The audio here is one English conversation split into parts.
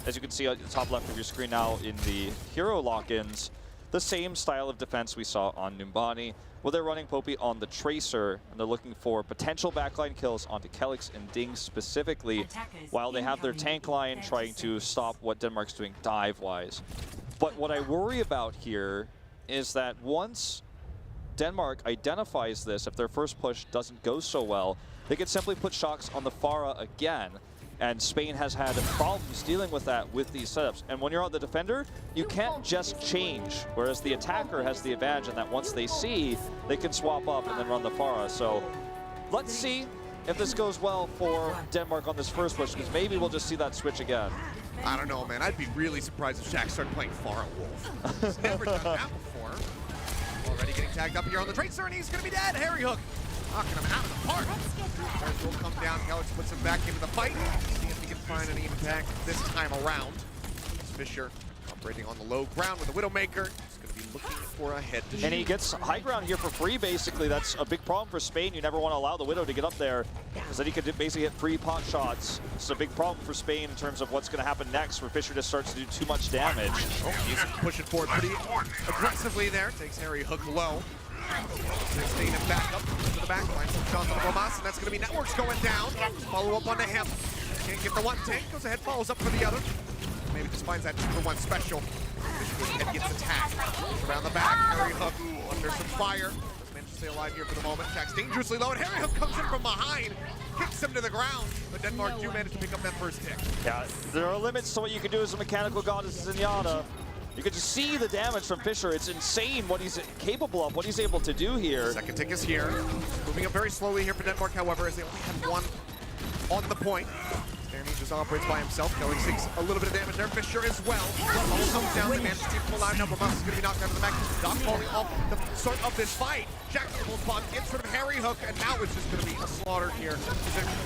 as you can see at the top left of your screen now in the hero lock-ins, the same style of defense we saw on Numbani, where they're running Popey on the Tracer, and they're looking for potential backline kills onto Kelix and Ding specifically, while they have their tank line trying to stop what Denmark's doing dive-wise. But what I worry about here is that once Denmark identifies this, if their first push doesn't go so well, they could simply put shocks on the Pharah again. And Spain has had problems dealing with that with these setups. And when you're on the defender, you can't just change, whereas the attacker has the advantage in that once they see, they can swap up and then run the Pharah. So let's see if this goes well for Denmark on this first push, because maybe we'll just see that switch again. I don't know, man. I'd be really surprised if Shaq started playing Pharah Wolf. He's never done that before. Already getting tagged up here on the Tracer, and he's going to be dead. Harry Hook knocking him out of the park. Charge will come down. Kelix puts him back into the fight. See if he can find any impact this time around. Fisher operating on the low ground with the Widowmaker. He's going to be looking for a head to shoot. And he gets high ground here for free, basically. That's a big problem for Spain. You never want to allow the Widow to get up there, because then he could basically hit free pot shots. It's a big problem for Spain in terms of what's going to happen next, where Fisher just starts to do too much damage. Oh, he's pushing forward pretty aggressively there. Takes Harry Hook low. 16 and back up to the back line. Shots on the Bomas, and that's going to be Networks going down. Follow up on the hip. Can't get the one tank. Goes ahead, follows up for the other. Maybe just finds that 2-for-1 special. And gets attacked. Around the back, Harry Hook under some fire. Doesn't manage to stay alive here for the moment. Jack's dangerously low, and Harry Hook comes in from behind. Kicks him to the ground, but Denmark do manage to pick up that first tick. Yeah, there are limits to what you can do as a mechanical goddess Zenyatta. You can just see the damage from Fisher. It's insane what he's capable of, what he's able to do here. Second tick is here. Moving up very slowly here for Denmark, however, as they only have one on the point. Stanley just operates by himself. Kelix takes a little bit of damage there. Fisher as well. All comes down. They manage to pull out. Now Bomas is going to be knocked out of the back. Doc falling off the start of this fight. Jackson will spawn, gets rid of Harry Hook, and now it's just going to be a slaughter here.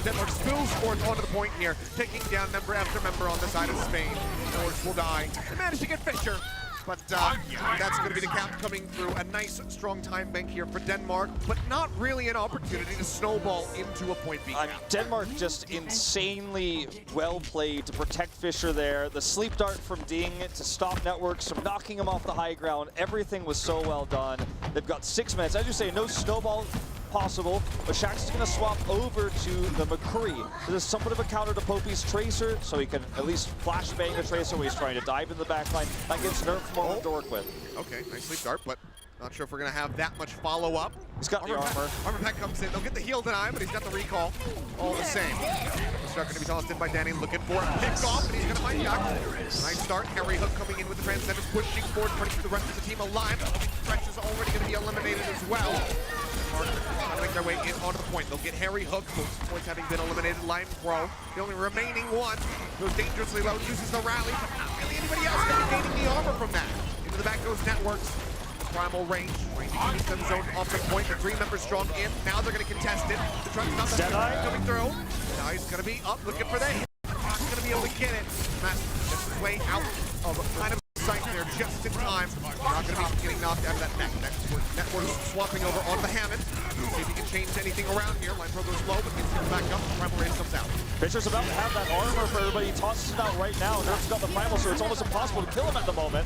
Denmark spills forth onto the point here, taking down member after member on the side of Spain. Norwich will die. They manage to get Fisher. But that's going to be the cap coming through. A nice, strong time bank here for Denmark, but not really an opportunity to snowball into a point beat. Denmark just insanely well played to protect Fisher there. The sleep dart from Ding to stop Networks from knocking him off the high ground. Everything was so well done. They've got 6 minutes. As you say, no snowball possible, but Shaq's going to swap over to the McCree. This is somewhat of a counter to Popey's Tracer, so he can at least flashbang the Tracer when he's trying to dive in the backline. That gives Nerf more to work with. Okay, nice sleep dart, but not sure if we're going to have that much follow-up. He's got the armor. Armor pack comes in. They'll get the heal deny, but he's got the recall. All the same. Start going to be tossed in by Danny, looking for a pick off, and he's going to find Jack. Nice start. Harry Hook coming in with the transcenders, pushing forward, trying to keep the rest of the team alive. Fresh is already going to be eliminated as well. Trying to make their way in onto the point. They'll get Harry Hook, most points having been eliminated. Line Pro, the only remaining one, goes dangerously low, uses the rally, but not really anybody else going to be gaining the armor from that. Into the back goes Networks. Primal range, trying to keep them zoned off the point. The 3 members strong in. Now they're going to contest it. The truck's not coming through. Now he's going to be up looking for that hit. Not going to be able to get it. Matt gets his way out of kind of sight there just in time. Not going to be getting knocked out of that neck. Networks swapping over onto the Hammond. See if he can change anything around here. Line Pro goes low, but gets him back up. Primal range comes out. Fisher's about to have that armor for everybody. He tosses it out right now. Nerf's got the Primal, so it's almost impossible to kill him at the moment.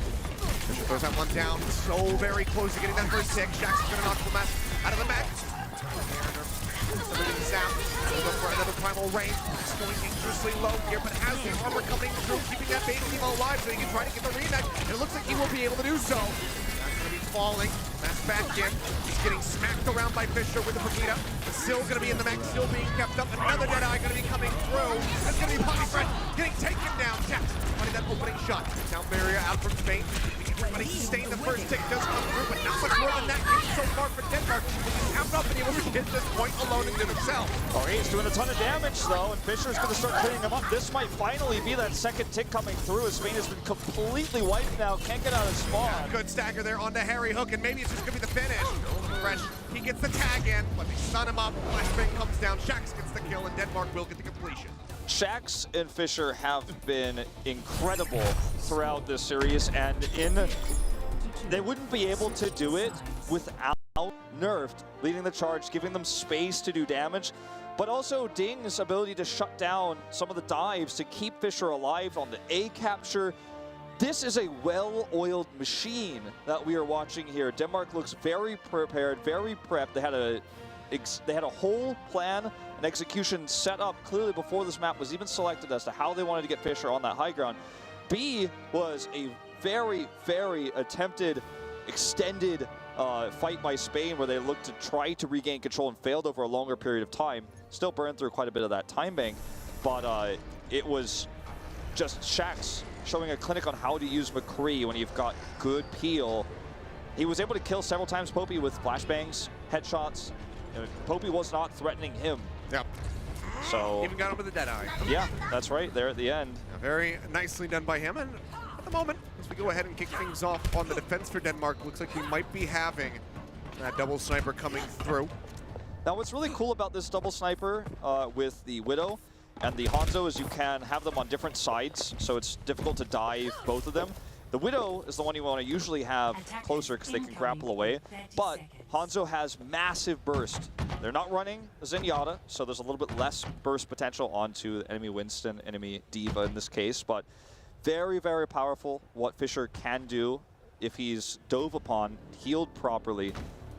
Fisher throws that one down, so very close to getting that first tick. Jack's going to knock the mess out of the mech. Everything's out. We'll go for another primal range. It's going dangerously low here, but has the armor coming through, keeping that base team alive so he can try to get the rematch. And it looks like he will be able to do so. That's going to be falling. Mass back in. He's getting smacked around by Fisher with the Brigida. Still going to be in the mech, still being kept up. Another Deadeye going to be coming through. That's going to be Potty Friend getting taken down. Jack's finding that opening shot. Down barrier out from Spain. Everybody sustained the first tick, does come through, but not much more than that so far for Denmark. He's have not been able to hit this point alone into himself. Oh, he's doing a ton of damage though, and Fisher's going to start cleaning him up. This might finally be that second tick coming through, as Spain has been completely wiped now, can't get out of spawn. Yeah, good stagger there onto Harry Hook, and maybe it's just going to be the finish. Fresh, he gets the tag in, but they stun him up. Flashbang comes down, Shax gets the kill, and Denmark will get the completion. Shax and Fisher have been incredible throughout this series, and they wouldn't be able to do it without Nerfed leading the charge, giving them space to do damage. but also Ding's ability to shut down some of the dives to keep Fisher alive on the A capture. This is a well-oiled machine that we are watching here. Denmark looks very prepared, very prepped. They had a whole plan and execution set up clearly before this map was even selected as to how they wanted to get Fisher on that high ground. B was a very, very attempted, extended fight by Spain where they looked to try to regain control and failed over a longer period of time. Still burned through quite a bit of that time bank, but it was just Shax showing a clinic on how to use McCree when you've got good peel. He was able to kill several times Popey with flashbangs, headshots. Popey was not threatening him. Yeah. So even got him with a dead eye. Yeah, that's right, there at the end. Yeah, very nicely done by him. And at the moment, as we go ahead and kick things off on the defense for Denmark, looks like we might be having that double sniper coming through. Now what's really cool about this double sniper with the Widow and the Hanzo is you can have them on different sides, so it's difficult to dive both of them. The Widow is the one you want to usually have closer because they can grapple away, but Hanzo has massive burst. They're not running Zenyatta, so there's a little bit less burst potential onto enemy Winston, enemy D.Va in this case, but very, very powerful what Fisher can do if he's dove upon, healed properly.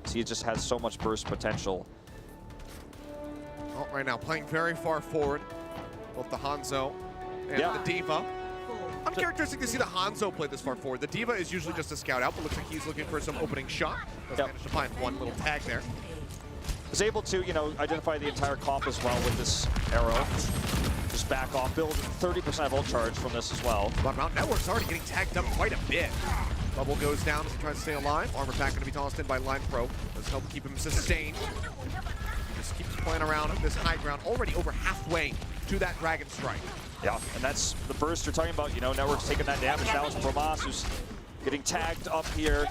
So he just has so much burst potential. Well, right now, playing very far forward, both the Hanzo and the D.Va. Uncharacteristic to see the Hanzo play this far forward. The D.Va is usually just a scout out, but looks like he's looking for some opening shot. Does manage to find one little tag there. Was able to, identify the entire comp as well with this arrow. Just back off, build 30% ult charge from this as well. But Mountain Network's already getting tagged up quite a bit. Bubble goes down as he tries to stay alive. Armor pack going to be tossed in by Line Pro. Does help keep him sustained. Just keeps playing around this high ground, already over halfway to that Dragon Strike. Yeah, and that's the burst you're talking about. Network's taking that damage. Now it's Promas who's getting tagged up here.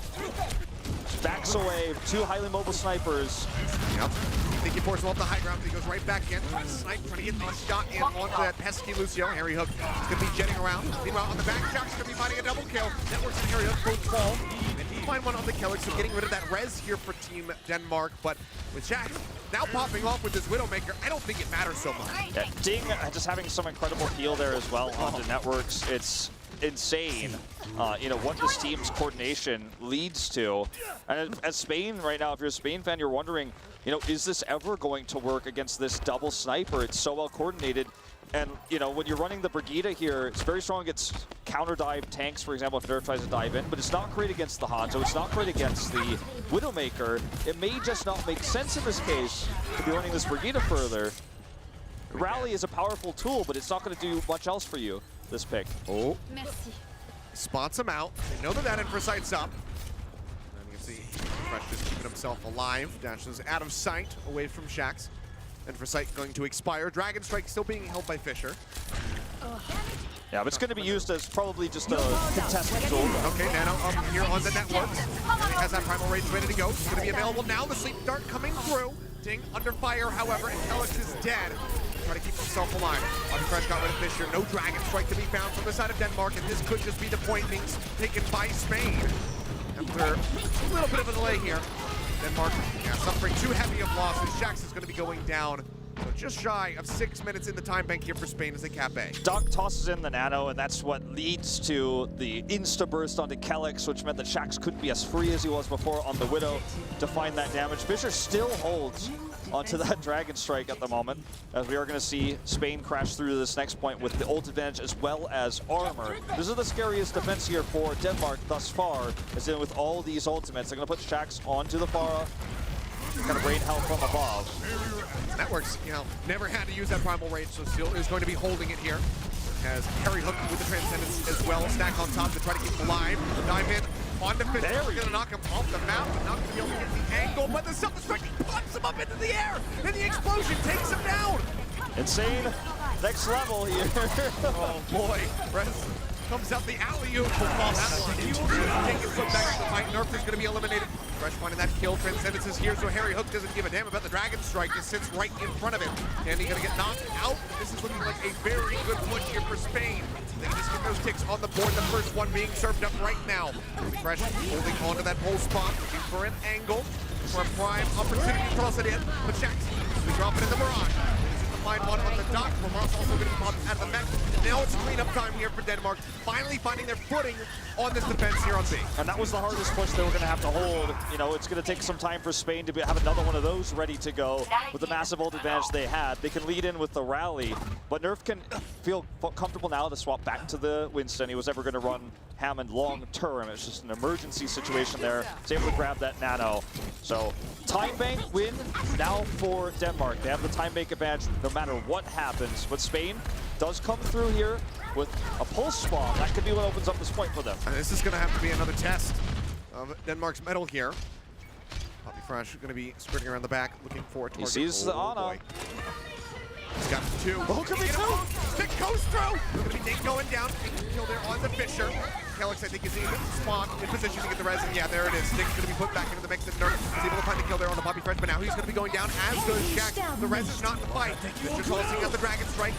Backs away, two highly mobile snipers. Yep. I think he forces him off the high ground, but he goes right back in. Trying to snipe, trying to get a shot in onto that pesky Lucio. Harry Hook is going to be jetting around. Meanwhile, on the back, Shax's going to be finding a double kill. Networks and Harry Hook both fall. And he find one on the killer, so getting rid of that res here for Team Denmark. But with Shax now popping off with his Widowmaker, I don't think it matters so much. Yeah, Ding just having some incredible heal there as well onto Networks. It's insane, what this team's coordination leads to. And as Spain right now, if you're a Spain fan, you're wondering, is this ever going to work against this double sniper? It's so well coordinated. And, when you're running the Brigida here, it's very strong against counter dive tanks, for example, if Nerf tries to dive in, but it's not great against the Hanzo. It's not great against the Widowmaker. It may just not make sense in this case to be running this Brigida further. Rally is a powerful tool, but it's not going to do much else for you, this pick. Oh. Merci. Spots him out. They know that Infosight's up. And you can see Fresh just keeping himself alive. Dashes out of sight, away from Shax. Infosight going to expire. Dragon Strike still being held by Fisher. Yeah, but it's going to be used as probably just a contested tool. Okay, Nano up here on the networks. And he has that Primal Rage ready to go. It's going to be available now. The Sleep Dart coming through. Ding under fire, however, and Kelix is dead. Try to keep himself alive. Fresh got rid of Fisher. No Dragon Strike to be found from the side of Denmark, and this could just be the point being taken by Spain. After a little bit of a delay here. Denmark suffering too heavy of losses. Shax is going to be going down. So just shy of 6 minutes in the time bank here for Spain as they cap A. Doc tosses in the Nano, and that's what leads to the insta-burst onto Kelix, which meant that Shax couldn't be as free as he was before on the Widow to find that damage. Fisher still holds onto that Dragon Strike at the moment, as we are going to see Spain crash through to this next point with the ult advantage as well as armor. This is the scariest defense here for Denmark thus far, as in with all these ultimates. They're going to put Shax onto the Pharah, kind of rain hell from above. Networks, never had to use that Primal Rage, so still is going to be holding it here. As Harry Hook with the Transcendence as well, stack on top to try to keep him alive. Dive in on the Fisher. We're going to knock him off the map, but not going to be able to get the angle. But the self-destructing pops him up into the air, and the explosion takes him down. Insane. Next level here. Oh boy. Press comes out the alley-oop. He will take his foot back to the fight. Nerf is going to be eliminated. Fresh finding that kill. Transcendence is here, so Harry Hook doesn't give a damn about the Dragon Strike. Just sits right in front of him. And he's going to get knocked out. This is looking like a very good push here for Spain. They can just get those ticks on the board. The first one being served up right now. Fresh holding onto that pole spot, looking for an angle, for a prime opportunity to toss it in. But Shax, we drop it in the barrage. find one on the dock. Lamar's also going to be popped out of the mech. Now it's cleanup time here for Denmark, finally finding their footing on this defense here on B. And that was the hardest push they were going to have to hold. You know, it's going to take some time for Spain to have another one of those ready to go with the massive ult advantage they had. They can lead in with the rally, but Nerf can feel comfortable now to swap back to the Winston. He was ever going to run Hammond long term. It's just an emergency situation there. He's able to grab that nano. So time bank win now for Denmark. They have the time bank advantage no matter what happens. But Spain does come through here with a pulse spawn. That could be what opens up this point for them. And this is going to have to be another test of Denmark's medal here. Poppy Fresh is going to be sprinting around the back, looking for a target. He sees the Ana. He's got two. Oh, could be two. Stick goes through. Going to be Nick going down. Taking kill there on the Fisher. Calyx, I think, is in spawn, in position to get the res, and yeah, there it is. Nick's going to be put back into the mix, and Nerf is able to find the kill there on the Poppy Fresh, but now he's going to be going down, as does Jack. The res is not in the fight. Fisher tossing out the Dragon Strike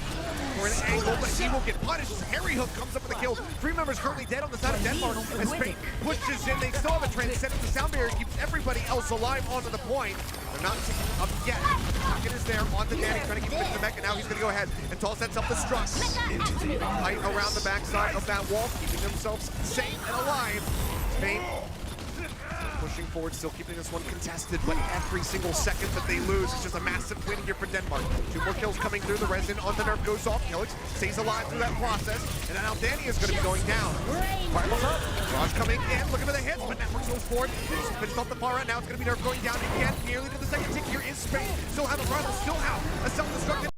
for an angle, but he will get punished. Harry Hook comes up with a kill. 3 members currently dead on the side of Denmark, as Spain pushes in. They still have a transcendent. The sound barrier keeps everybody else alive onto the point. They're not ticking up yet. Pocket is there onto Danny, trying to keep him in the mech, and now he's going to go ahead and toss sets up the Struts. Tight around the backside of that wall, keeping themselves safe and alive. Spain pushing forward, still keeping this one contested, but every single second that they lose is just a massive win here for Denmark. 2 more kills coming through. The resin on the Nerf goes off. Calyx stays alive through that process, and now Danny is going to be going down. Primal's up. Raj coming in, looking for the hits, but Networks goes forward. Finished off the far right. Now it's going to be Nerf going down again, nearly to the second tick. Here is Spain. Still have a rival, still have a self-destructive.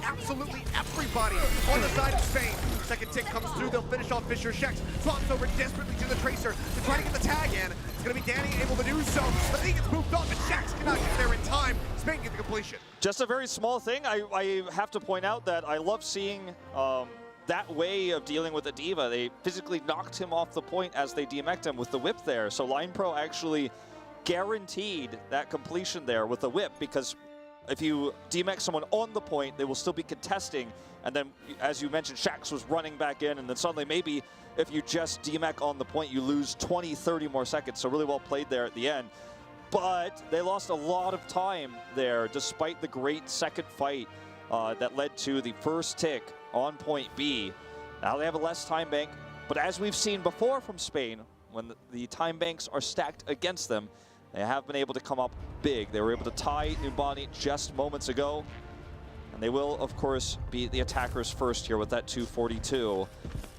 Absolutely everybody on the side of Spain. Second tick comes through, they'll finish off Fisher. Shex swaps over desperately to the Tracer to try to get the tag in. It's going to be Danny able to do so, but he gets moved off, and Shex cannot get there in time. Spain gets the completion. Just a very small thing. I have to point out that I love seeing that way of dealing with a diva. They physically knocked him off the point as they DMX'd him with the whip there. So Line Pro actually guaranteed that completion there with the whip, because if you DMX someone on the point, they will still be contesting. And then, as you mentioned, Shax was running back in, and then suddenly maybe if you just DMX on the point, you lose 20, 30 more seconds. So really well played there at the end. But they lost a lot of time there, despite the great second fight that led to the first tick on point B. Now they have a less time bank, but as we've seen before from Spain, when the time banks are stacked against them, they have been able to come up big. They were able to tie Numbani just moments ago. And they will, of course, be the attackers first here with that 242.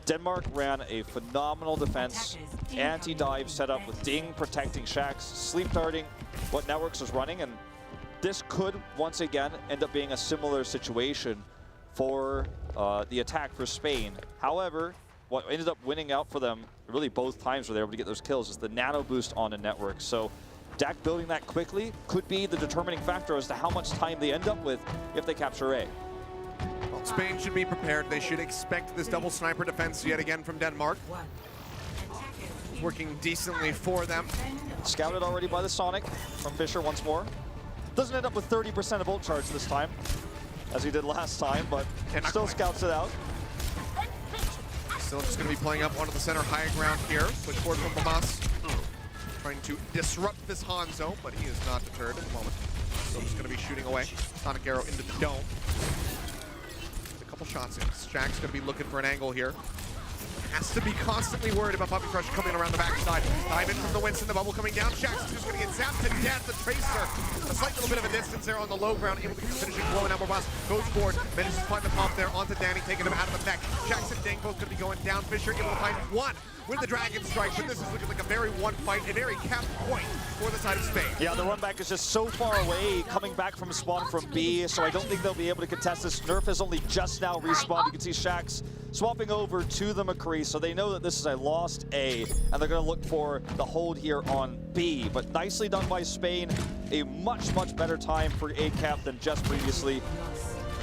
Denmark ran a phenomenal defense. Anti-dive setup with Ding protecting Shax, sleep darting what Networks was running. And this could, once again, end up being a similar situation for the attack for Spain. However, what ended up winning out for them, really both times where they were able to get those kills, is the nano boost on a Network. So Dak building that quickly could be the determining factor as to how much time they end up with if they capture A. Well, Spain should be prepared. They should expect this double sniper defense yet again from Denmark. Working decently for them. Scouted already by the Sonic from Fisher once more. Doesn't end up with 30% of ult charge this time, as he did last time, but still scouts it out. Still just going to be playing up onto the center high ground here. Push forward from Bamas. Trying to disrupt this Hanzo, but he is not deterred at the moment. Still just going to be shooting away. Sonic arrow into the dome. A couple shots in. Shax's going to be looking for an angle here. Has to be constantly worried about Poppy Crush coming around the backside. Dive in from the Winston, the bubble coming down. Shax is just going to get zapped to death. The Tracer, a slight little bit of a distance there on the low ground, able to get the finishing blow, and now Borbas goes forward. Manages to find the pop there onto Danny, taking him out of the mech. Shax and Ding both going to be going down. Fisher able to find one with the Dragon Strike, but this is looking like a very one fight, a very capped point for the side of Spain. Yeah, the run back is just so far away, coming back from spawn from B, so I don't think they'll be able to contest this. Nerf has only just now respawned. You can see Shax swapping over to the McCree, so they know that this is a lost A, and they're going to look for the hold here on B. But nicely done by Spain. A much, much better time for A-Cap than just previously.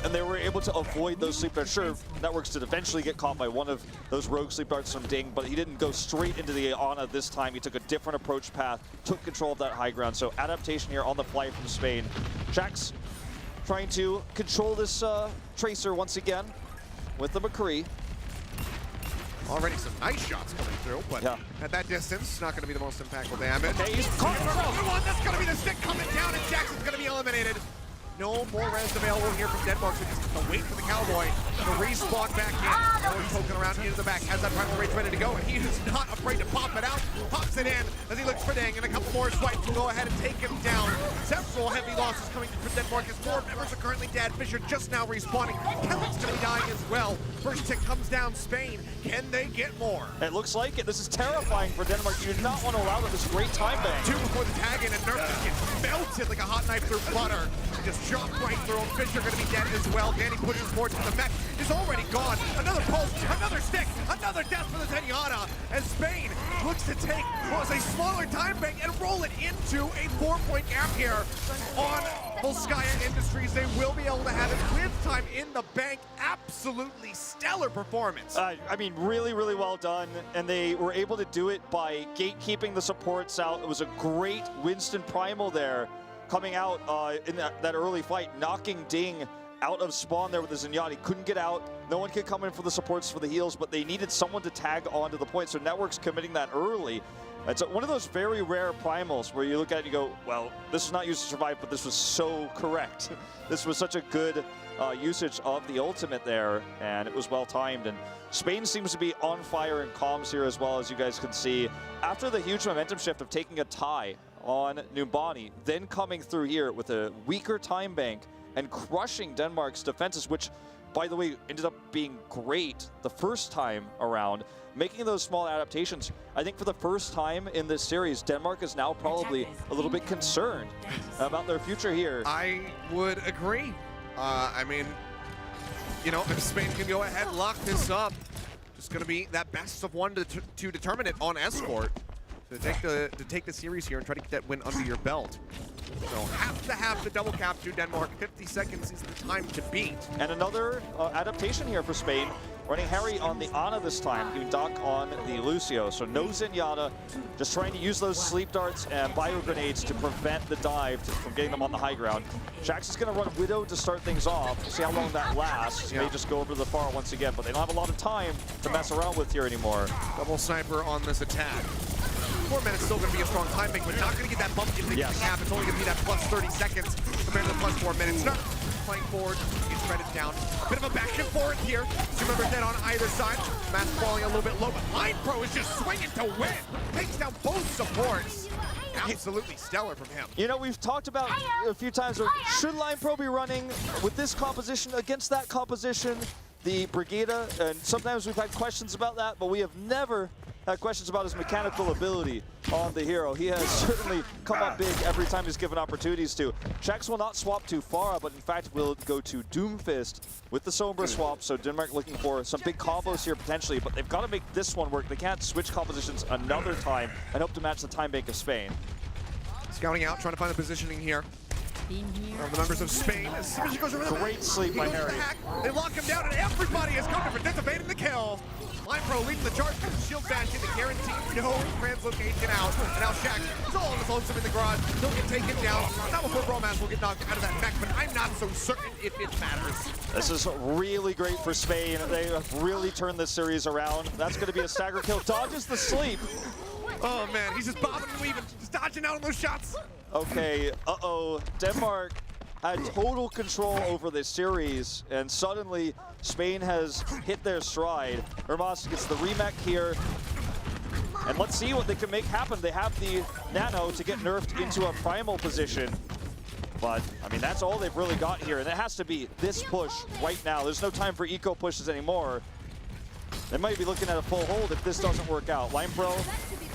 And they were able to avoid those sleep darts. Sure, Networks did eventually get caught by one of those rogue sleep darts from Ding, but he didn't go straight into the Ana this time. He took a different approach path, took control of that high ground. So adaptation here on the fly from Spain. Shax trying to control this Tracer once again with the McCree. Already some nice shots coming through, but at that distance, not going to be the most impactful damage. Okay, he's caught. That's going to be the stick coming down, and Jackson's going to be eliminated. No more res available here from Denmark, so just have to wait for the Cowboy to respawn back in. Cowboy poking around into the back, has that Primal Rage ready to go, and he is not afraid to pop it out. Pops it in as he looks for Dang, and a couple more swipes to go ahead and take him down. Several heavy losses coming for Denmark as more members are currently dead. Fisher just now respawning. Kelly's going to be dying as well. First tick comes down Spain. Can they get more? It looks like it. This is terrifying for Denmark. You do not want to allow them this great time bank. 2 before the tag in, and Nerf just gets melted like a hot knife through butter. Just chopped right through him. Fisher going to be dead as well. Danny pushes forward to the mech. Is already gone. Another pulse, another stick, another death for the Zenyatta. And Spain looks to take what was a smaller time bank and roll it into a 4-point gap here on Volskaya Industries. They will be able to have it with time in the bank. Absolutely stellar performance. I mean, really, really well done. And they were able to do it by gatekeeping the supports out. It was a great Winston Primal there coming out in that early fight, knocking Ding out of spawn there with the Zenyatta. He couldn't get out. No one could come in for the supports for the heals, but they needed someone to tag onto the point. So Network's committing that early. It's one of those very rare primals where you look at it and you go, well, this is not used to survive, but this was so correct. This was such a good usage of the ultimate there, and it was well timed. And Spain seems to be on fire in comms here as well, as you guys can see. After the huge momentum shift of taking a tie on Numbani, then coming through here with a weaker time bank and crushing Denmark's defenses, which, by the way, ended up being great the first time around. Making those small adaptations, I think for the first time in this series, Denmark is now probably a little bit concerned about their future here. I would agree. I mean, you know, if Spain can go ahead and lock this up, just going to be that best of one to determine it on Escort. To take the series here and try to get that win under your belt. So have to have the double cap to Denmark. 50 seconds is the time to beat. And another adaptation here for Spain. Running Harry on the Ana this time, giving Doc on the Lucio. So no Zenyatta, just trying to use those sleep darts and bio grenades to prevent the dive from getting them on the high ground. Shax is going to run Widow to start things off. See how long that lasts. May just go over to the far once again, but they don't have a lot of time to mess around with here anymore. Double sniper on this attack. 4 minutes still going to be a strong time bank, but not going to get that bump if they get the cap. It's only going to be that plus 30 seconds compared to the plus 4 minutes. Not playing forward, gets shredded down. A bit of a back and forth here. Two members dead on either side. Matt falling a little bit low, but Line Pro is just swinging to win. Takes down both supports. Absolutely stellar from him. You know, we've talked about a few times, should Line Pro be running with this composition against that composition, the Brigada, and sometimes we've had questions about that, but we have never had questions about his mechanical ability on the hero. He has certainly come up big every time he's given opportunities to. Shax will not swap too far, but in fact will go to Doomfist with the Sombra swap. So Denmark looking for some big combos here potentially, but they've got to make this one work. They can't switch compositions another time and hope to match the time bank of Spain. Scouting out, trying to find the positioning here. The members of Spain, as soon as he goes over the great sleep by Harry. They lock him down, and everybody is coming for participating in the kill. Line Pro leads the charge, shield bash in to guarantee no translocation out. And now Shaq is all on his lonesome in the garage. He'll get taken down. Not before Bromas will get knocked out of that mech, but I'm not so certain if it matters. This is really great for Spain. They have really turned this series around. That's going to be a stagger kill. Dodges the sleep. Oh man, he's just bobbing and weaving, just dodging out on those shots. Okay, Denmark had total control over this series, and suddenly Spain has hit their stride. Hermas gets the remech here, and let's see what they can make happen. They have the Nano to get nerfed into a primal position, but I mean, that's all they've really got here, and it has to be this push right now. There's no time for eco pushes anymore. They might be looking at a full hold if this doesn't work out. Line Pro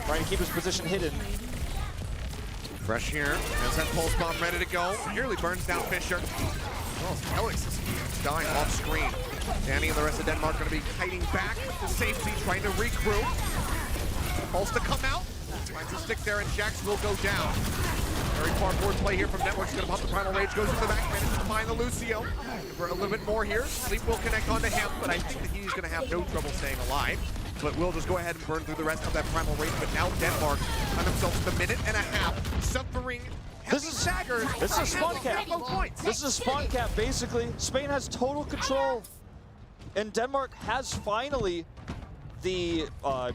trying to keep his position hidden. Fresh here, has that pulse bomb ready to go. Nearly burns down Fisher. Well, Alex is dying off screen. Danny and the rest of Denmark going to be hiding back with the safety, trying to regroup. Pulse to come out. Finds a stick there, and Jax will go down. Very far forward play here from Network. He's going to pump the Primal Rage, goes to the back, manages to find the Lucio. For a little bit more here. Sleep will connect onto him, but I think that he's going to have no trouble staying alive. But we'll just go ahead and burn through the rest of that Primal Rage. But now Denmark on themselves the minute and a half, suffering. This is a spawn cap. This is a spawn cap, basically. Spain has total control. And Denmark has finally the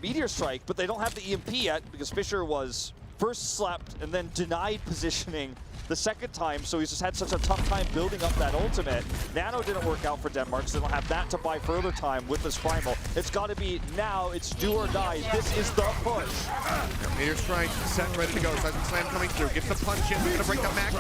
Meteor Strike, but they don't have the EMP yet because Fisher was first slept and then denied positioning the second time, so he's just had such a tough time building up that ultimate. Nano didn't work out for Denmark, so they don't have that to buy further time with this primal. It's got to be now, it's do or die. This is the push. Meteor strike set and ready to go. Seismic slam coming through. Gets the punch in. Gonna break the mag.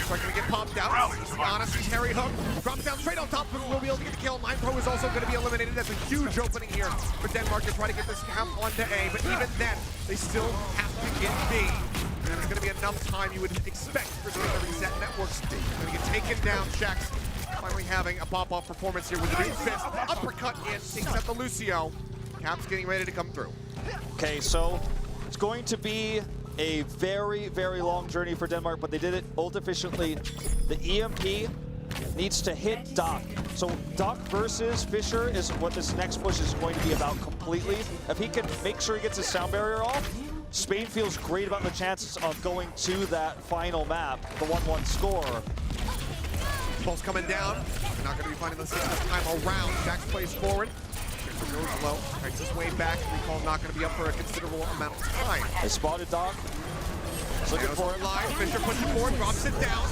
Strike gonna get popped out. Honestly, Harry Hook drops down straight on top, but will be able to get the kill. 9Pro is also gonna be eliminated. That's a huge opening here for Denmark to try to get this camp onto A, but even then, they still have to get B. And it's going to be enough time you would expect for them to reset networks. Going to get taken down. Shax finally having a pop-off performance here with the Doom Fist. Uppercut in, takes out the Lucio. Cap's getting ready to come through. Okay, so it's going to be a very, very long journey for Denmark, but they did it ult efficiently. The EMP needs to hit Doc. So Doc versus Fisher is what this next push is going to be about completely. If he can make sure he gets his sound barrier off, Spain feels great about the chances of going to that final map, the 1-1 score. Pulse coming down. Not going to be finding the six this time around. Shax plays forward. Fisher goes low. Kites his way back. Recall not going to be up for a considerable amount of time. They spotted Doc. He's looking for it. Live. Fisher pushes forward, drops it down.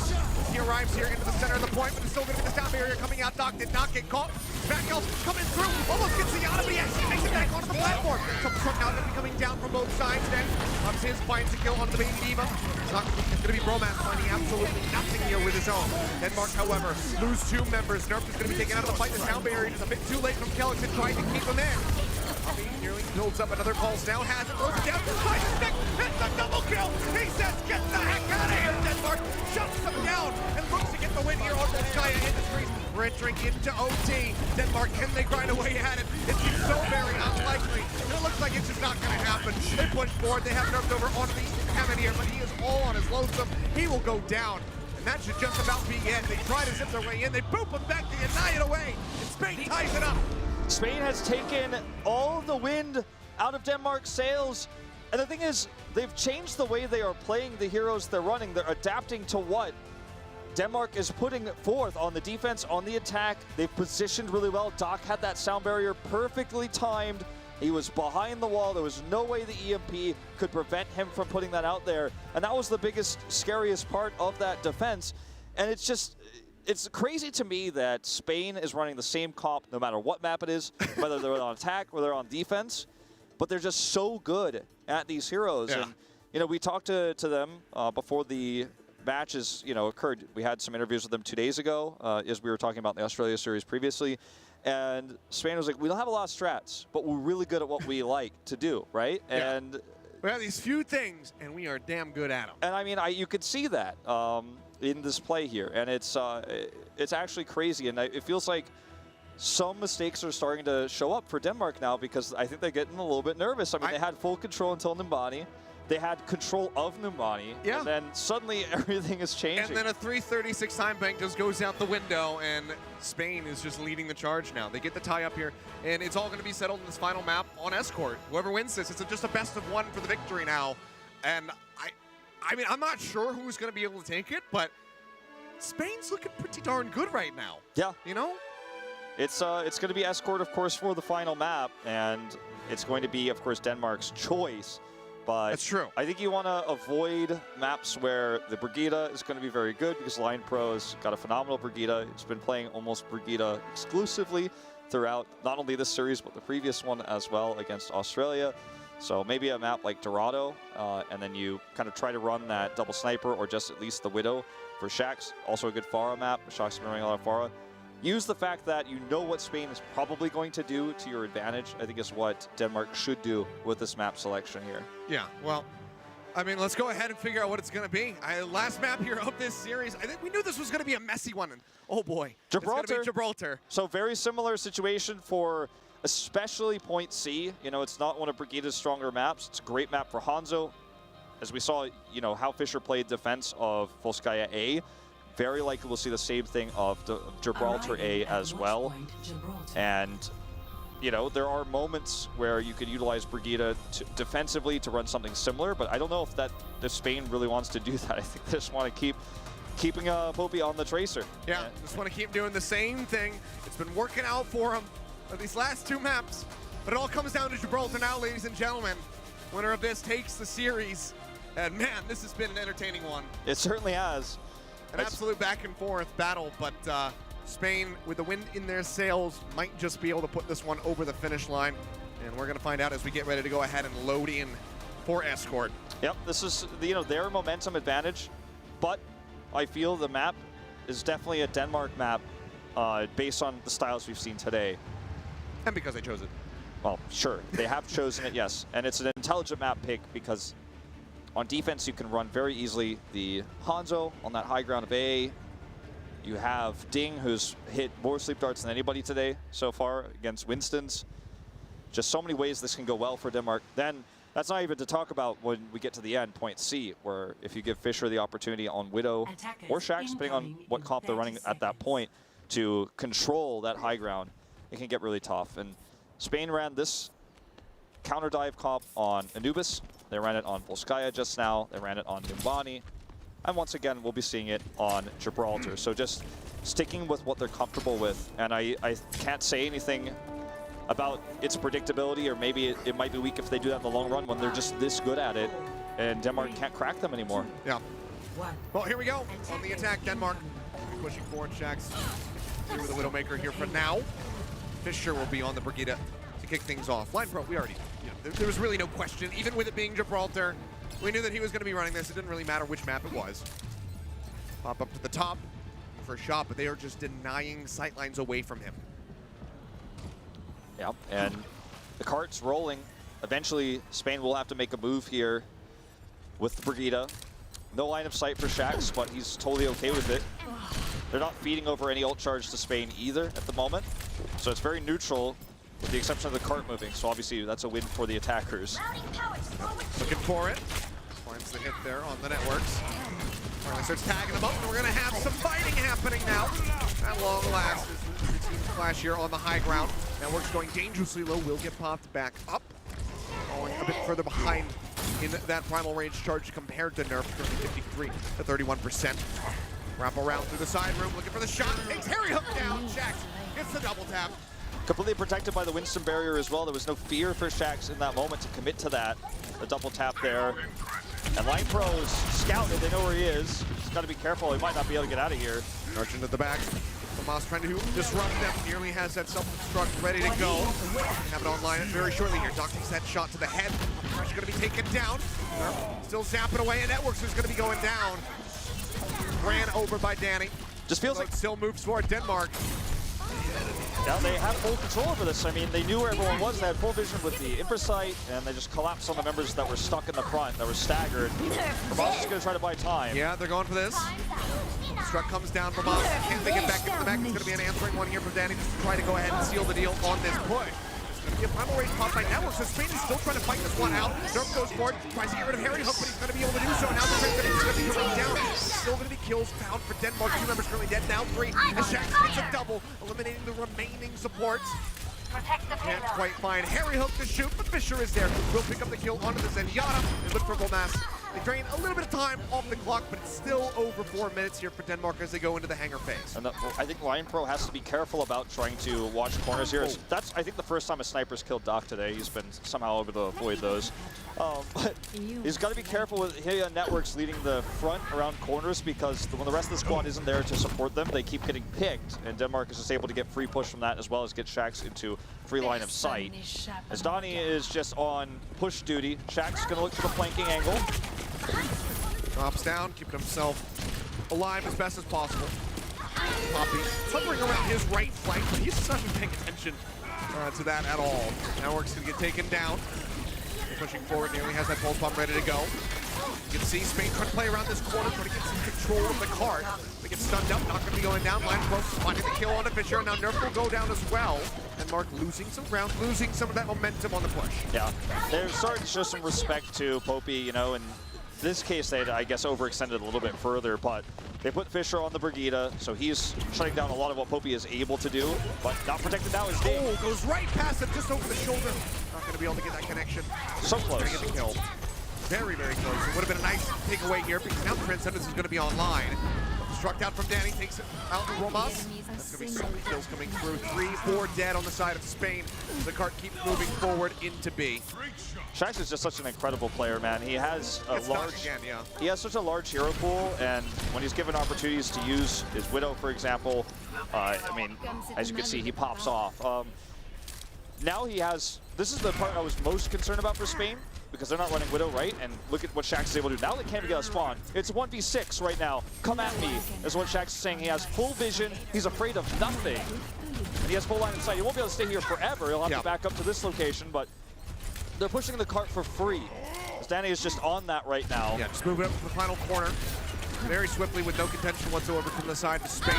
He arrives here into the center of the point, but there's still going to be the sound barrier coming out. Doc did not get caught. Back elf coming through. Almost gets the out, but he actually makes it back onto the platform. So truck now going to be coming down from both sides then. Loves his, finds a kill onto the Baby Diva. It's going to be Bromance finding absolutely nothing here with his own. Denmark, however, lose 2 members. Nerf is going to be taken out of the fight. The sound barrier just a bit too late from Kellex and trying to keep him in. He nearly builds up another pulse now, has it, throws it down, finds his stick, hits a double kill. He says, get the heck out of here, Denmark. Shuts him down and looks to get the win here on Volskaya Industries. We're entering into OT. Denmark, can they grind away at it? It seems so very unlikely. And it looks like it's just not going to happen. They push forward. They have nerfed over onto the Hammond here, but he is all on his lonesome. He will go down. And that should just about be it. They try to zip their way in. They boop him back. They annihilate it away. And Spain ties it up. Spain has taken all the wind out of Denmark's sails. And the thing is, they've changed the way they are playing the heroes they're running. They're adapting to what Denmark is putting forth on the defense, on the attack. They've positioned really well. Doc had that sound barrier perfectly timed. He was behind the wall. There was no way the EMP could prevent him from putting that out there. And that was the biggest, scariest part of that defense. And it's just, it's crazy to me that Spain is running the same comp no matter what map it is, whether they're on attack or they're on defense. But they're just so good at these heroes. Yeah. And, you know, we talked to them before the matches, you know, occurred. We had some interviews with them 2 days ago, as we were talking about the Australia series previously. And Spain was like, we don't have a lot of strats, but we're really good at what we like to do, right? Yeah. And we have these few things, and we are damn good at them. And I mean, you could see that in this play here, and it's actually crazy, and it feels like some mistakes are starting to show up for Denmark now because I think they're getting a little bit nervous. I mean, they had full control until Numbani. They had control of Numbani, yeah. And then suddenly everything is changing. And then a 336 time bank just goes out the window, and Spain is just leading the charge now. They get the tie up here, and it's all going to be settled in this final map on Escort. Whoever wins this, it's just a best of 1 for the victory now. And I mean, I'm not sure who's going to be able to take it, but Spain's looking pretty darn good right now. Yeah. You know? It's going to be Escort, of course, for the final map, and it's going to be, of course, Denmark's choice. But that's true. I think you want to avoid maps where the Brigida is going to be very good because Line Pro has got a phenomenal Brigida. It's been playing almost Brigida exclusively throughout not only this series but the previous one as well against Australia. So maybe a map like Dorado, and then you kind of try to run that double sniper or just at least the Widow for Shax. Also a good Pharah map. Shax's been running a lot of Pharah. Use the fact that you know what Spain is probably going to do to your advantage, I think is what Denmark should do with this map selection here. Yeah, well, I mean, let's go ahead and figure out what it's going to be. Last map here of this series, I think we knew this was going to be a messy one. And oh boy, Gibraltar. It's going to be Gibraltar. So very similar situation for especially Point C. You know, it's not one of Brigida's stronger maps. It's a great map for Hanzo. As we saw, you know, how Fisher played defense of Volskaya A. Very likely we'll see the same thing of Gibraltar A as well. And, you know, there are moments where you could utilize Brigida defensively to run something similar, but I don't know if Spain really wants to do that. I think they just want to keeping Popey on the Tracer. Yeah, just want to keep doing the same thing. It's been working out for them for these last 2 maps, but it all comes down to Gibraltar now, ladies and gentlemen. Winner of this takes the series. And man, this has been an entertaining one. It certainly has. An absolute back and forth battle, but Spain, with the wind in their sails, might just be able to put this one over the finish line. And we're going to find out as we get ready to go ahead and load in for Escort. Yep, this is their momentum advantage, but I feel the map is definitely a Denmark map based on the styles we've seen today. And because they chose it. Well, sure, they have chosen it, yes. And it's an intelligent map pick because on defense, you can run very easily the Hanzo on that high ground of A. You have Ding, who's hit more sleep darts than anybody today so far against Winston's. Just so many ways this can go well for Denmark. Then that's not even to talk about when we get to the end, point C, where if you give Fischer the opportunity on Widow or Shax, depending on what comp they're running at that point, to control that high ground, it can get really tough. And Spain ran this counter dive comp on Anubis. They ran it on Volskaya just now. They ran it on Numbani. And once again, we'll be seeing it on Gibraltar. So just sticking with what they're comfortable with. And I can't say anything about its predictability, or maybe it might be weak if they do that in the long run when they're just this good at it. And Denmark can't crack them anymore. Yeah. Well, here we go. On the attack, Denmark pushing forward. Shax here with the Widowmaker here for now. Fischer will be on the Brigida to kick things off. Line Pro, we already, there was really no question. Even with it being Gibraltar, we knew that he was going to be running this. It didn't really matter which map it was. Pop up to the top for a shot, but they are just denying sightlines away from him. Yeah, and the cart's rolling. Eventually, Spain will have to make a move here with the Brigida. No line of sight for Shax, but he's totally okay with it. They're not feeding over any ult charge to Spain either at the moment. So it's very neutral, with the exception of the cart moving. So obviously that's a win for the attackers. Looking for it. Finds the hit there on the networks. Finally starts tagging them up, and we're going to have some fighting happening now. At long last, as we see the clash here on the high ground. Networks going dangerously low, will get popped back up. Falling a bit further behind in that primal range charge compared to Nerf, currently 53 to 31%. Wrap around through the side room, looking for the shot. Takes Harry Hook down. Shax gets the double tap. Completely protected by the Winston barrier as well. There was no fear for Shax in that moment to commit to that. The double tap there. And Line Pro is scouted. They know where he is. He's got to be careful. He might not be able to get out of here. Arching to the back. Tomas trying to disrupt them. Nearly has that self-destruct ready to go. Have it online very shortly here. Doc takes that shot to the head. Pressure going to be taken down. Still zapping away, and Networks is going to be going down. Ran over by Danny. Just feels like still moves forward Denmark. Yeah, they have full control over this. I mean, they knew where everyone was. They had full vision with the infrasight, and they just collapsed on the members that were stuck in the front, that were staggered. Vermont is going to try to buy time. Yeah, they're going for this. Struck comes down. Vermont can't make it back into the back. It's going to be an answering one here for Danny just to try to go ahead and seal the deal on this push. It's going to be a primal rage pop by Networks, so Spain is still trying to fight this one out. Nerf goes for it, tries to get rid of Harry Hook, but he's going to be able to do so. Now the Prince is going to be coming down. Still going to be kills found for Denmark. 2 members currently dead, now 3. And Shax gets a double, eliminating the remaining supports. Can't quite find Harry Hook to shoot, but Fischer is there. Will pick up the kill onto the Zenyatta and look for Volmas. They drain a little bit of time off the clock, but it's still over 4 minutes here for Denmark as they go into the hangar phase. And I think Lion Pro has to be careful about trying to watch corners here. That's, I think, the first time a sniper's killed Doc today. He's been somehow able to avoid those. But he's got to be careful with Hilya Networks leading the front around corners, because when the rest of the squad isn't there to support them, they keep getting picked. And Denmark is just able to get free push from that, as well as get Shax into free line of sight. As Donnie is just on push duty, Shax's going to look for the flanking angle. Drops down, keeping himself alive as best as possible. Poppy hovering around his right flank, but he's not even paying attention to that at all. Network's going to get taken down. Pushing forward, nearly has that pulse bomb ready to go. You can see Spain trying to play around this corner, trying to get some control of the cart. They get stunned up, not going to be going down. Line close, finding the kill on the Fischer. Now Nerf will go down as well. And Mark losing some ground, losing some of that momentum on the push. Yeah, they're starting to show some respect to Popey, you know, and in this case, they'd, I guess, overextended a little bit further, but they put Fischer on the Brigida, so he's shutting down a lot of what Popey is able to do, but not protected now is Dave. Oh, goes right past him, just over the shoulder. Not going to be able to get that connection. So close. Going to get the kill. Very, very close. It would have been a nice takeaway here, because now the Transcendence is going to be online. Construct out from Danny, takes it out to Romas. That's going to be so many kills coming through. 3, 4 dead on the side of Spain. The cart keeps moving forward into B. Shax is just such an incredible player, man. He has a he has such a large hero pool, and when he's given opportunities to use his Widow, for example, I mean, as you can see, he pops off. Now he has, this is the part I was most concerned about for Spain, because they're not running Widow, right? And look at what Shax is able to do. Now they can't even get a spawn. It's 1v6 right now. Come at me, is what Shax is saying. He has full vision. He's afraid of nothing. And he has full line of sight. He won't be able to stay here forever. He'll have to back up to this location, but they're pushing the cart for free. Danny is just on that right now. Yeah, just moving up to the final corner. Very swiftly with no contention whatsoever from the side to Spain.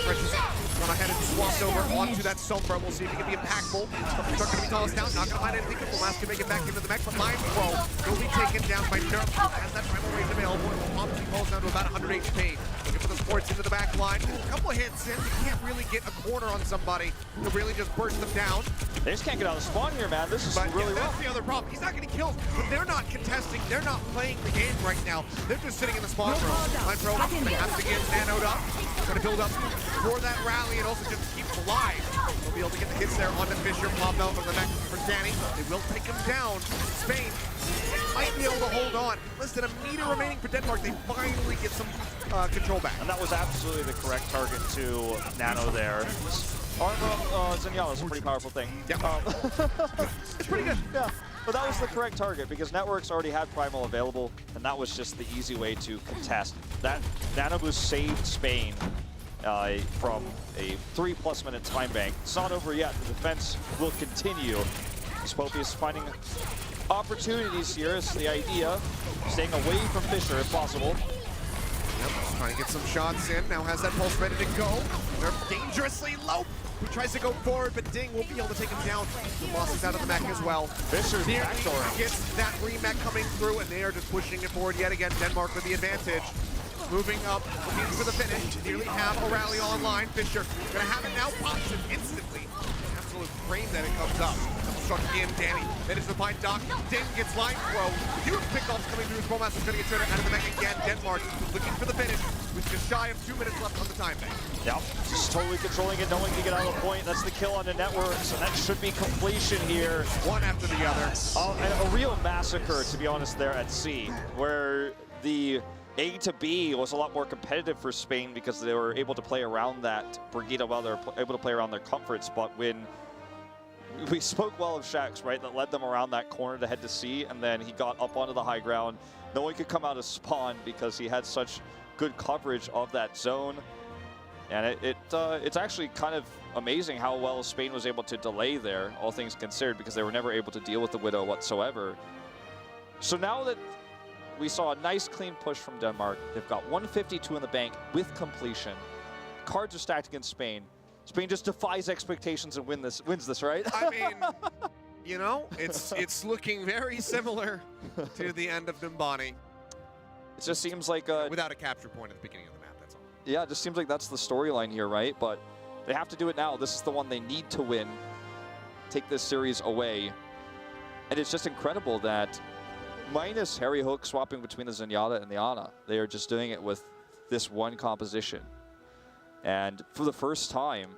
Precious gone ahead and swapped over onto that Sombra. We'll see if he can be impactful. Truck gonna be tossed down. Not gonna find anything. Last can make it back into the mech, but Line Pro will be taken down by Nerf. Has that primal range available. Obviously falls down to about 100 HP. Looking for the sports into the back line. A couple of hits in. You can't really get a corner on somebody to really just burst them down. They just can't get out of the spawn here, man. This is really rough. That's the other problem. He's not getting kills, but they're not contesting. They're not playing the game right now. They're just sitting in the spawn room. Line Pro has to get nanoed up. Trying to build up for that rally and also just keep alive. They'll be able to get the hits there onto Fisher. Pop out from the neck for Danny. They will take him down. Spain might be able to hold on. Less than a meter remaining for Denmark. They finally get some control back. And that was absolutely the correct target to Nano there. Zenyatta is a pretty powerful thing. Yeah. It's pretty good. Yeah. But that was the correct target because Networks already had Primal available, and that was just the easy way to contest. That Nano Boost saved Spain from a 3+ minute time bank. It's not over yet. The defense will continue. Spopey is finding opportunities here is the idea. Staying away from Fisher if possible. Yep, trying to get some shots in. Now has that pulse ready to go. They're dangerously low. Who tries to go forward, but Ding will be able to take him down. The boss is out of the mech as well. Fisher gets that remech coming through, and they are just pushing it forward yet again. Denmark with the advantage. Moving up, looking for the finish. Nearly have a rally online. Fisher gonna have it now. Pops it instantly. Absolute frame that it comes up. Double struck again, Danny. Then is the find Doc. Ding gets line throw. Huge pickoffs coming through. Romas is gonna get turned out of the mech again. Denmark looking for the finish with just shy of 2 minutes left on the time bank. Yeah, just totally controlling it, knowing to get out of the point. That's the kill on the Networks, and that should be completion here. One after the other. And a real massacre, to be honest, there at C, where the A to B was a lot more competitive for Spain because they were able to play around that Brigitte while they're able to play around their comforts. But when we spoke well of Shax, right, that led them around that corner to head to C, and then he got up onto the high ground. No one could come out of spawn because he had such good coverage of that zone. And it's actually kind of amazing how well Spain was able to delay there, all things considered, because they were never able to deal with the Widow whatsoever. So now that we saw a nice clean push from Denmark, they've got 152 in the bank with completion. Cards are stacked against Spain. Spain just defies expectations and wins this, right? I mean, you know, it's looking very similar to the end of Numbani. It just seems like without a capture point at the beginning of the map, that's all. Yeah, it just seems like that's the storyline here, right? But they have to do it now. This is the one they need to win. Take this series away. And it's just incredible that minus Harry Hook swapping between the Zenyatta and the Ana, they are just doing it with this one composition. And for the first time,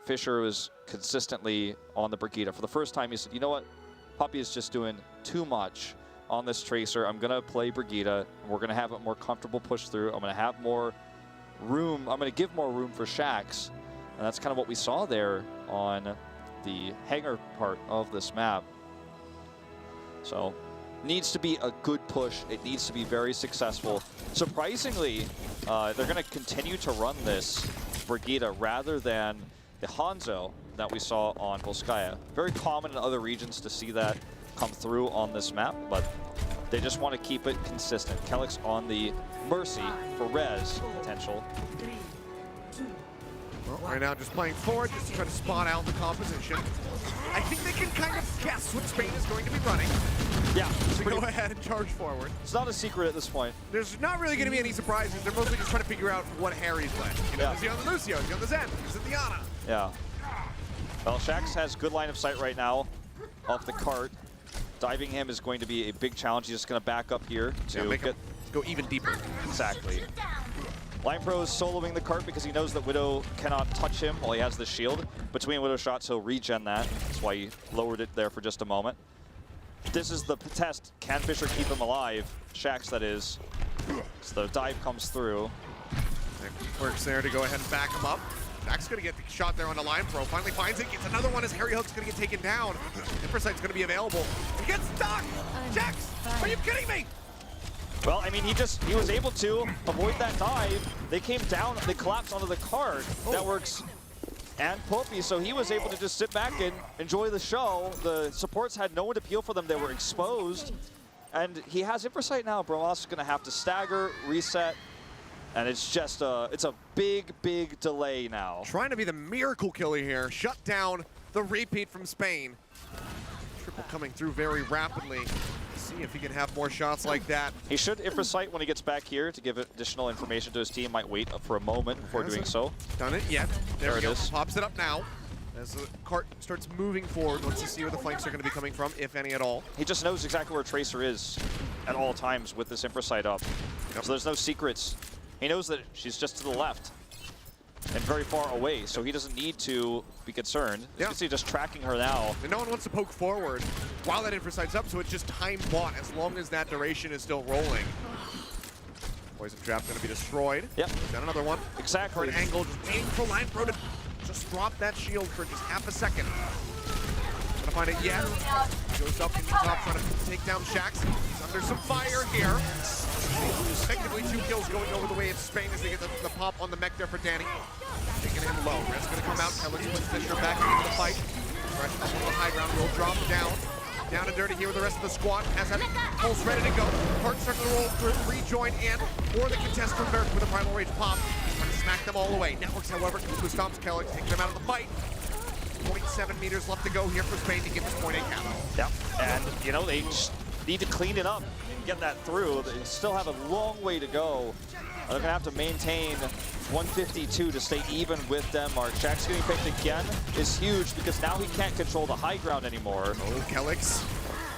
Fisher was consistently on the Brigitte. For the first time, he said, you know what? Puppy is just doing too much on this Tracer. I'm going to play Brigitte, and we're going to have a more comfortable push through. I'm going to have more room. I'm going to give more room for Shax. And that's kind of what we saw there on the hangar part of this map. So, needs to be a good push. It needs to be very successful. Surprisingly, they're going to continue to run this Brigitte rather than the Hanzo that we saw on Volskaya. Very common in other regions to see that come through on this map, but they just want to keep it consistent. Kelix on the Mercy for res potential. Well, right now just playing forward, just to try to spot out the composition. I think they can kind of guess what Spain is going to be running. Yeah. So go ahead and charge forward. It's not a secret at this point. There's not really going to be any surprises. They're mostly just trying to figure out what Harry's playing. You know, is he on the Lucio? Is he on the Zen? Is it the Ana? Yeah. Well, Shax has good line of sight right now off the cart. Diving him is going to be a big challenge. He's just going to back up here to go even deeper. Exactly. Line Pro is soloing the cart because he knows that Widow cannot touch him while he has the shield. Between Widow shots, he'll regen that. That's why he lowered it there for just a moment. This is the test. Can Fisher keep him alive? Shax, that is. So the dive comes through. Works there to go ahead and back him up. Shax's going to get the shot there on the Line Pro. Finally finds it. Gets another one as Harry Hook's going to get taken down. Impersight's going to be available. He gets stuck! Shax! Are you kidding me? Well, I mean, he was able to avoid that dive. They came down, they collapsed onto the cart. Networks and Poppy, so he was able to just sit back and enjoy the show. The supports had no one to peel for them. They were exposed. And he has Impersight now. Bromas is going to have to stagger, reset, and it's just it's a big, big delay now. Trying to be the miracle killer here. Shut down the repeat from Spain. Triple coming through very rapidly. See if he can have more shots like that. He should Impersight when he gets back here to give additional information to his team. Might wait for a moment before doing so. Done it yet. There it we go. is. Pops it up now. As the cart starts moving forward, let's see where the flanks are going to be coming from, if any at all. He just knows exactly where Tracer is at all times with this Impersight up. So there's no secrets. He knows that she's just to the left and very far away, so he doesn't need to be concerned. As you can see, just tracking her now. And no one wants to poke forward while that Impersight's up, so it's just time bought as long as that duration is still rolling. Poison Trap going to be destroyed. Yep. Got another one. Exactly. For an angle, just waiting for Line Pro to just drop that shield for just half a second. Gonna find it yet. Goes up in the top, trying to take down Shax. He's under some fire here. Effectively 2 kills going over the way of Spain as they get the pop on the mech there for Danny. Taking him low. Red's gonna come out. Kelly's puts Fisher back into the fight. Right up on the high ground, will drop down. Down and dirty here with the rest of the squad. Has that pulse ready to go. Cart starting to roll through, rejoin in, or the contest from Merc with a Primal Rage pop. Trying to smack them all away. Networks, however, quickly stops Kelly, taking them out of the fight. 0.7 meters left to go here for Spain to get this point 8 cap. Yep, and you know, they just need to clean it up and get that through. They still have a long way to go. They're gonna have to maintain 152 to stay even with Denmark. Shax getting picked again is huge because now he can't control the high ground anymore. Oh, Kelix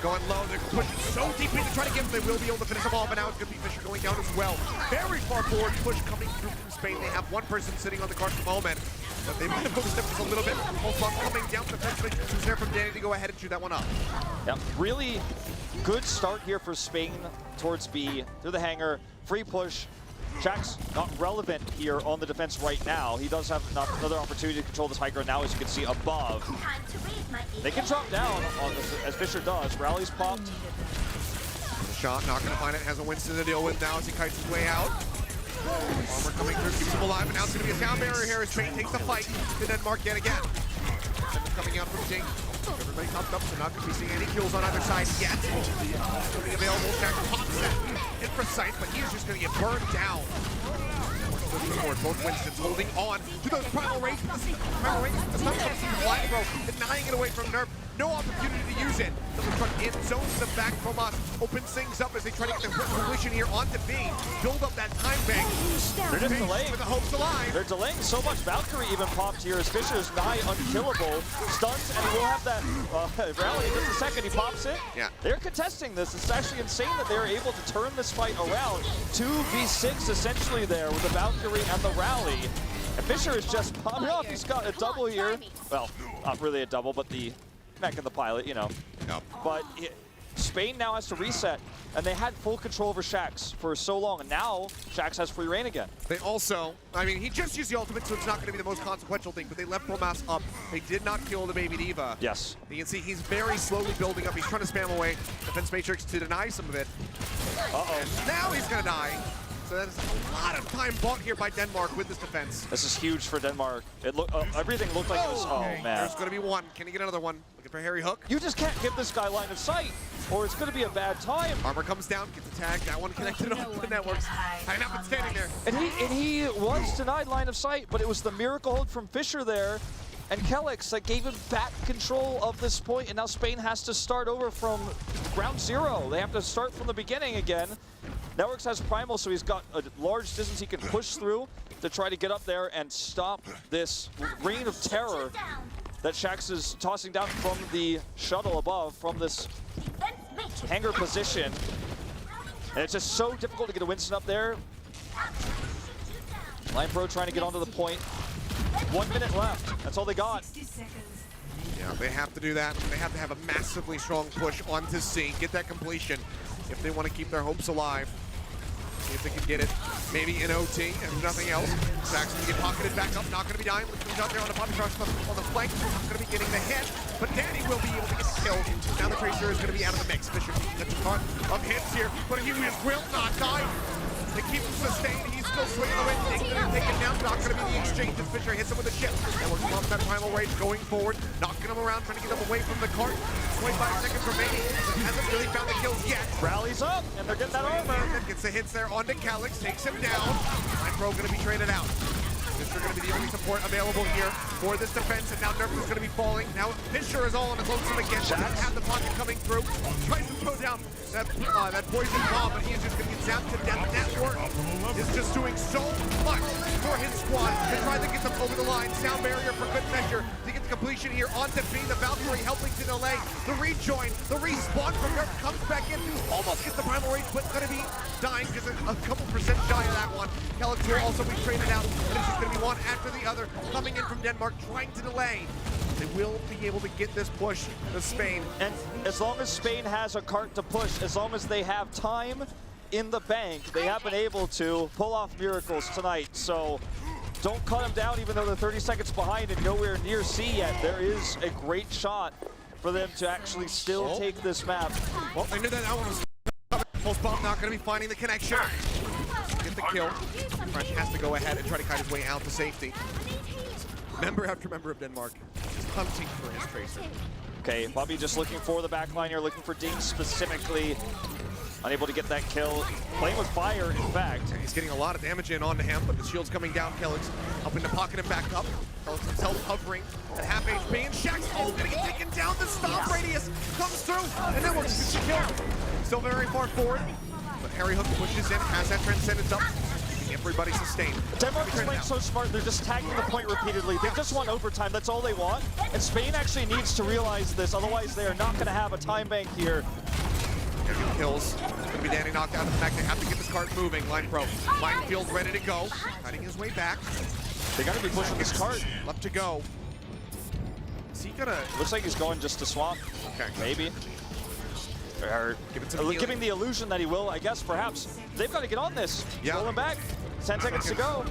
going low. They're pushing so deep in to try to get him. They will be able to finish them all, but now it's going to be Fisher going down as well. Very far forward push coming through from Spain. They have one person sitting on the cart at the moment, but they might have overstepped just a little bit. Mulfog coming down defensively. Who's there from Danny to go ahead and shoot that one up. Yep, really good start here for Spain towards B, through the hangar, free push. Shax not relevant here on the defense right now. He does have another opportunity to control this high ground now, as you can see above. They can drop down on this, as Fisher does. Rally's popped. The shot, not going to find it. Has a Winston to deal with now as he kites his way out. Armor coming through, keeps him alive, and now it's going to be a sound barrier here as Spain takes the fight to Denmark yet again. Coming out from Jing. Everybody popped up, so not going to be seeing any kills on either side yet. Still being available. Shax pops that Imprecise, but he is just going to get burned down. Both Winstons holding on to those Primal Rage. Primal Rage, the stun comes from Line Pro, denying it away from Nerf. No opportunity to use it. Double truck in, zones them back from us. Opens things up as they try to get the collision here onto B. Build up that time bank. They're just delaying. With the hopes alive. They're delaying so much. Valkyrie even popped here as Fisher's nigh unkillable. Stuns, and he will have that rally in just a second. He pops it. Yeah. They're contesting this. It's actually insane that they're able to turn this fight around. 2v6 essentially there with the Valkyrie and the rally. And Fisher is just popping off. He's got a double here. Well, not really a double, but the mech and the pilot, you know. Yep. But Spain now has to reset, and they had full control over Shax for so long, and now Shax has free reign again. They also, I mean, he just used the ultimate, so it's not going to be the most consequential thing, but they left Promas up. They did not kill the Baby Diva. Yes. You can see he's very slowly building up. He's trying to spam away Defense Matrix to deny some of it. And now he's going to die. So that is a lot of time bought here by Denmark with this defense. This is huge for Denmark. It everything looked like it was, oh man. There's going to be one. Can he get another one? Looking for Harry Hook. You just can't give this guy line of sight, or it's going to be a bad time. Armor comes down, gets the tag. That one connected up to the networks. I've not been standing there. And he was denied line of sight, but it was the miracle hold from Fisher there and Kelix that gave him back control of this point, and now Spain has to start over from ground zero. They have to start from the beginning again. Networks has Primal, so he's got a large distance he can push through to try to get up there and stop this reign of terror that Shax is tossing down from the shuttle above, from this hangar position. And it's just so difficult to get a Winston up there. Line Pro trying to get onto the point. 1 minute left. That's all they got. Yeah, they have to do that. They have to have a massively strong push onto C, get that completion if they want to keep their hopes alive. See if they can get it. Maybe in OT and nothing else. Zach's going to get pocketed back up, not going to be dying. He's out there on the bottom crush on the flank. Not going to be getting the hit, but Danny will be able to get killed. Now the Tracer is going to be out of the mix. Fisher gets a ton of hits here, but he will not die. They keep him sustained. He's still swinging away. Taken down. Not going to be the exchange as Fisher hits him with a chip. And we're off that primal rage going forward, knocking him around, trying to get him away from the cart. 25 seconds remaining. Hasn't really found the kills yet. Rallies up, and they're getting that armor. Gets the hits there onto Calyx, takes him down. Line Pro going to be traded out. Fisher going to be the only support available here for this defense, and now Nerf is going to be falling. Now Fisher is all on his lonesome again. Doesn't have the pocket coming through. Tries to throw down that poison bomb, but he is just going to get zapped to death. Network is just doing so much for his squad to try to get them over the line. Sound barrier for good measure to get the completion here onto B. The Valkyrie helping to delay the rejoin. The respawn from Nerf comes back in, almost gets the primal rage, but going to be dying just a couple percent shy of that one. Calyx will also be traded out, and it's just going to be one after the other coming in from Denmark, trying to delay. They will be able to get this push to Spain. And as long as Spain has a cart to push, as long as they have time in the bank, they have been able to pull off miracles tonight. So don't cut them down even though they're 30 seconds behind and nowhere near C yet. There is a great shot for them to actually still take this map. Well, they knew that one was coming. Pulse bomb not going to be finding the connection. Get the kill. Fresh has to go ahead and try to kite his way out to safety. Member after member of Denmark is hunting for his Tracer. Okay, Bobby just looking for the backline here, looking for Ding specifically. Unable to get that kill. Playing with fire, in fact. He's getting a lot of damage in onto him, but the shield's coming down. Calyx helping to pocket him back up. Calyx himself hovering at half HP, and Shaq's all gonna get taken down. The stop radius comes through, and then we're gets the kill. Still very far forward, but Harry Hook pushes in, has that Transcendence up. Everybody sustained. Denmark is playing so smart, they're just tagging the point repeatedly. They just want overtime, that's all they want. And Spain actually needs to realize this, otherwise they are not going to have a time bank here. Kills. It's going to be Danny knocked out of the fact they have to get this cart moving. Line Pro. Minefield ready to go. Fighting his way back. They got to be pushing this cart. Left to go. Is he going to... Looks like he's going just to swamp. Okay. Maybe. Or giving the illusion that he will, I guess, perhaps. They've got to get on this. Yeah. Rolling back. 10 seconds to go.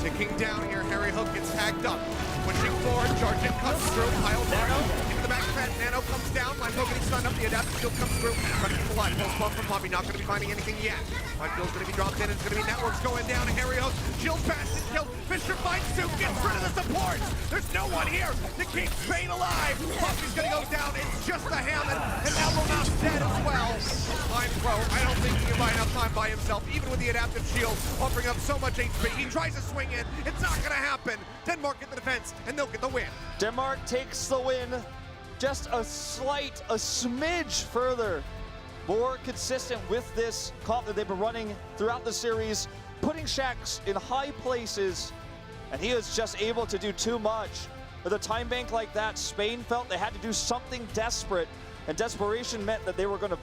Ticking down here, Harry Hook gets tagged up. Pushing forward, charging comes through, pile Nano into the back pad. Nano comes down, Line Pro getting stunned up, the adaptive shield comes through. Running the line, pulse bomb from Poppy, not going to be finding anything yet. Linefield's going to be dropped in, it's going to be Networks going down. Harry Hook, shield fast and killed. Fisher finds Sue, gets rid of the support. There's no one here to keep Spain alive. Poppy's going to go down, it's just the Hammond, and now Ronald's dead as well. Line Pro, I don't think he can buy enough time by himself, even with the adaptive shield, offering up so much HP. He tries to swing in, it's not going to happen. Denmark get the defense, and they'll get the win. Denmark takes the win, just a smidge further. More consistent with this comp that they've been running throughout the series, putting Shax in high places, and he was just able to do too much. With a time bank like that, Spain felt they had to do something desperate, and desperation meant that they were going to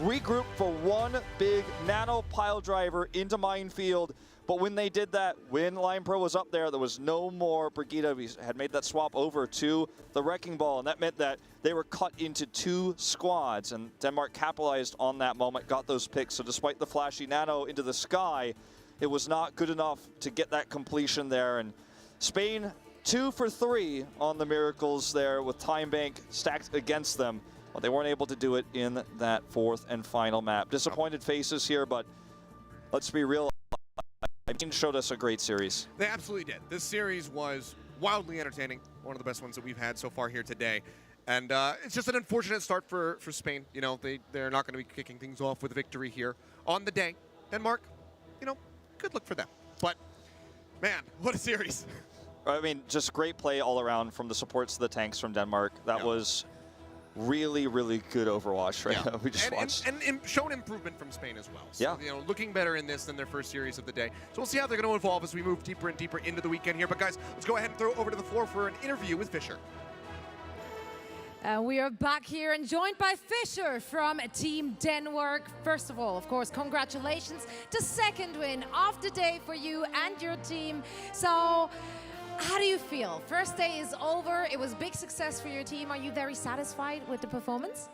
regroup for one big nano pile driver into Minefield. But when they did that, when Line Pro was up there was no more Brigida. We had made that swap over to the Wrecking Ball, and that meant that they were cut into two squads, and Denmark capitalized on that moment, got those picks. So despite the flashy nano into the sky, it was not good enough to get that completion there. And Spain 2 for 3 on the miracles there with time bank stacked against them, but they weren't able to do it in that fourth and final map. Disappointed faces here, but let's be real. Showed us a great series. They absolutely did. This series was wildly entertaining. One of the best ones that we've had so far here today. And it's just an unfortunate start for Spain. You know, they're not going to be kicking things off with a victory here on the day. Denmark, you know, good look for them. But, man, what a series. I mean, just great play all around from the supports to the tanks from Denmark. That was really, really good Overwatch right now. We just watched. And shown improvement from Spain as well. So, yeah. You know, looking better in this than their first series of the day. So we'll see how they're going to evolve as we move deeper and deeper into the weekend here. But guys, let's go ahead and throw over to the floor for an interview with Fisher. We are back here and joined by Fisher from Team Denmark. First of all, of course, congratulations. The second win of the day for you and your team. So, how do you feel? First day is over. It was a big success for your team. Are you very satisfied with the performance?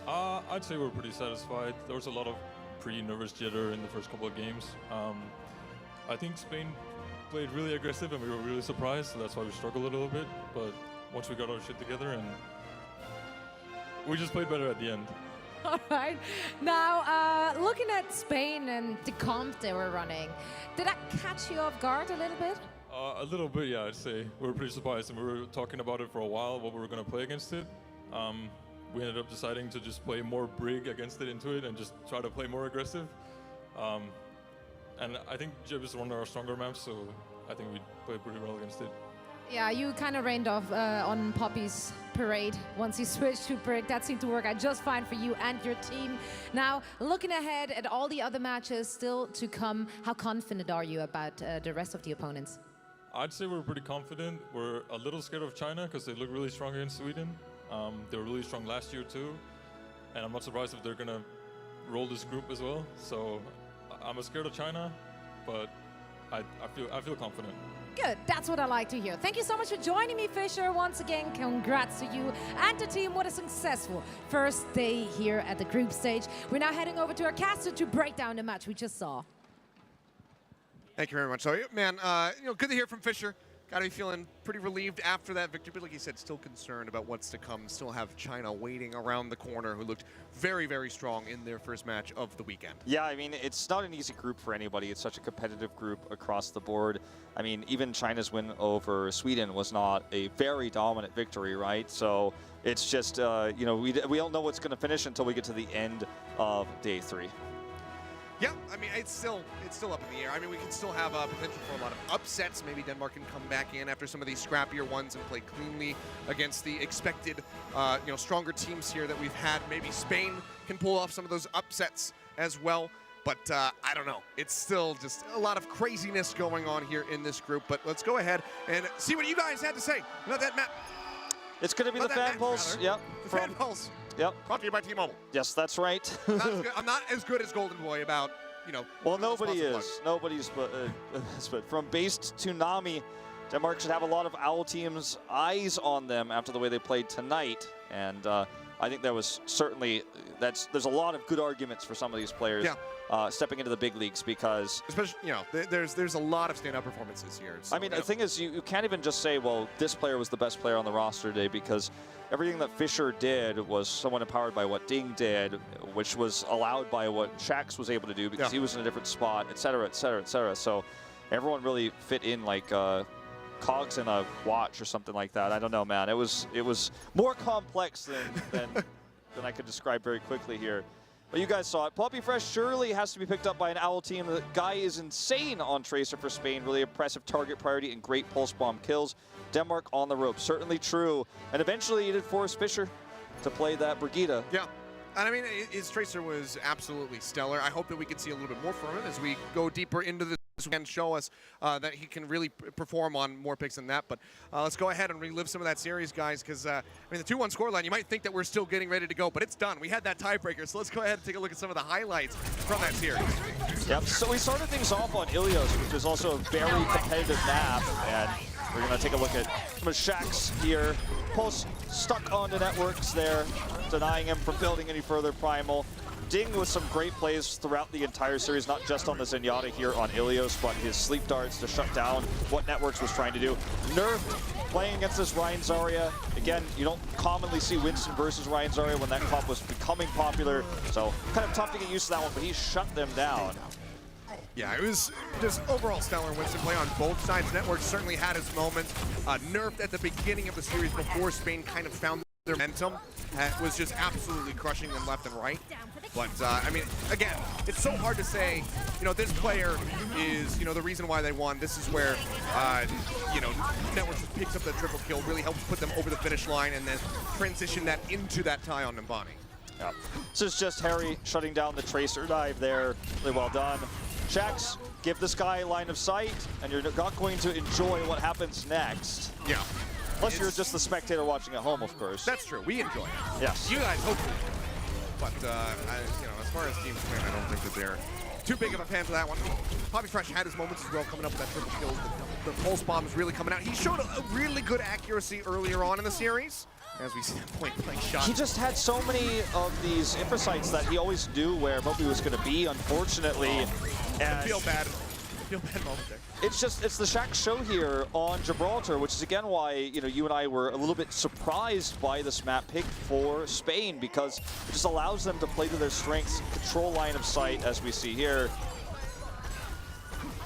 I'd say we're pretty satisfied. There was a lot of pre-nervous jitter in the first couple of games. I think Spain played really aggressive and we were really surprised, so that's why we struggled a little bit. But once we got our shit together, and we just played better at the end. All right. Now, looking at Spain and the comp they were running, did that catch you off guard a little bit? A little bit, yeah, I'd say. We were pretty surprised, and we were talking about it for a while, what we were going to play against it. We ended up deciding to just play more Brig against it into it and just try to play more aggressive. And I think Jib is one of our stronger maps, so I think we played pretty well against it. Yeah, you kind of rained off on Poppy's parade once you switched to Brig. That seemed to work out just fine for you and your team. Now, looking ahead at all the other matches still to come, how confident are you about the rest of the opponents? I'd say we're pretty confident. We're a little scared of China because they look really strong against Sweden. They were really strong last year too. And I'm not surprised if they're going to roll this group as well. So I'm scared of China, but I feel confident. Good, that's what I like to hear. Thank you so much for joining me, Fisher. Once again, congrats to you and the team. What a successful first day here at the group stage. We're now heading over to our caster to break down the match we just saw. Thank you very much. So, man, good to hear from Fisher. Got to be feeling pretty relieved after that victory, but like you said, still concerned about what's to come. Still have China waiting around the corner, who looked very, very strong in their first match of the weekend. Yeah, I mean, it's not an easy group for anybody. It's such a competitive group across the board. I mean, even China's win over Sweden was not a very dominant victory, right? So it's just, we don't know what's going to finish until we get to the end of day 3. Yeah, I mean, it's still up in the air. I mean, we can still have potential for a lot of upsets. Maybe Denmark can come back in after some of these scrappier ones and play cleanly against the expected, stronger teams here that we've had. Maybe Spain can pull off some of those upsets as well. But I don't know. It's still just a lot of craziness going on here in this group. But let's go ahead and see what you guys had to say about that map. It's going to be the fan pulse. Yep. The fan pulse. Yep. Brought to you by T-Mobile. Yes, that's right. I'm not as good as Golden Boy about, Well, nobody is. Nobody's but from based to Nami, Denmark should have a lot of OWL teams' eyes on them after the way they played tonight. And I think there was certainly, there's a lot of good arguments for some of these players stepping into the big leagues because... Especially, there's a lot of stand-up performances here. So, I mean, the thing is, you can't even just say, well, this player was the best player on the roster today because everything that Fisher did was somewhat empowered by what Ding did, which was allowed by what Shax was able to do because he was in a different spot, et cetera, et cetera, et cetera. So everyone really fit in like cogs in a watch or something like that. I don't know, man. It was more complex than I could describe very quickly here. But you guys saw it. Poppy Fresh surely has to be picked up by an OWL team. The guy is insane on Tracer for Spain. Really impressive target priority and great pulse bomb kills. Denmark on the rope. Certainly true. And eventually it did force Fisher to play that Brigitte. Yeah. And I mean, his Tracer was absolutely stellar. I hope that we can see a little bit more from him as we go deeper into this and show us that he can really perform on more picks than that. But let's go ahead and relive some of that series, guys, because I mean, the 2-1 scoreline, you might think that we're still getting ready to go, but it's done. We had that tiebreaker, so let's go ahead and take a look at some of the highlights from that series. Yep, so we started things off on Ilios, which is also a very competitive map, and we're going to take a look at some of Shax here. Pulse stuck onto networks there, denying him from building any further primal. Ding with some great plays throughout the entire series, not just on the Zenyatta here on Ilios, but his sleep darts to shut down what Networks was trying to do. Nerf playing against this Ryan Zarya. Again, you don't commonly see Winston versus Ryan Zarya when that comp was becoming popular, so kind of tough to get used to that one, but he shut them down. Yeah, it was just overall stellar Winston play on both sides. Networks certainly had his moments. Nerfed at the beginning of the series before Spain kind of found their momentum. Was just absolutely crushing them left and right. But, I mean, again, it's so hard to say, this player is, the reason why they won. This is where, Networks picks up that triple kill, really helps put them over the finish line, and then transition that into that tie on Numbani. Yeah. This is just Harry shutting down the Tracer dive there. Really well done. Shax, give this guy line of sight, and you're not going to enjoy what happens next. Yeah. Unless you're just the spectator watching at home, of course. That's true. We enjoy it. Yes. You guys hopefully. But as far as teams win, I don't think that they're too big of a fan for that one. Poppy Fresh had his moments as well, coming up with that triple kills. The pulse bomb is really coming out. He showed a really good accuracy earlier on in the series. As we see that point-blank shot. He just had so many of these infra sites that he always knew where Poppy was going to be, unfortunately. I feel bad. I feel bad moment there. It's the Shaq show here on Gibraltar, which is again why you and I were a little bit surprised by this map pick for Spain, because it just allows them to play to their strengths, control line of sight, as we see here.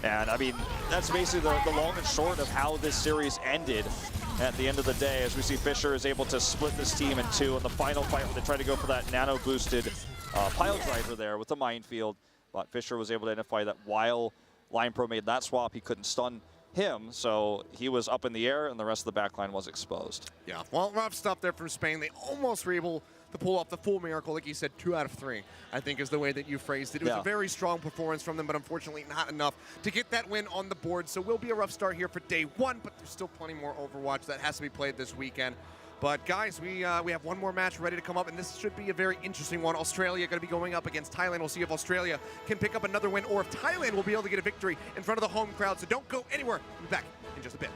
And I mean, that's basically the long and short of how this series ended at the end of the day, as we see Fisher is able to split this team in two in the final fight where they try to go for that nano-boosted pile driver there with the minefield. But Fisher was able to identify that while Lion Pro made that swap, he couldn't stun him, so he was up in the air and the rest of the backline was exposed. Yeah, well, rough stuff there from Spain. They almost were able to pull off the full miracle, like you said, 2 out of 3, I think is the way that you phrased it. It was a very strong performance from them, but unfortunately not enough to get that win on the board. So will be a rough start here for day 1, but there's still plenty more Overwatch that has to be played this weekend. But guys, we have one more match ready to come up, and this should be a very interesting one. Australia going to be going up against Thailand. We'll see if Australia can pick up another win, or if Thailand will be able to get a victory in front of the home crowd. So don't go anywhere. We'll be back in just a bit.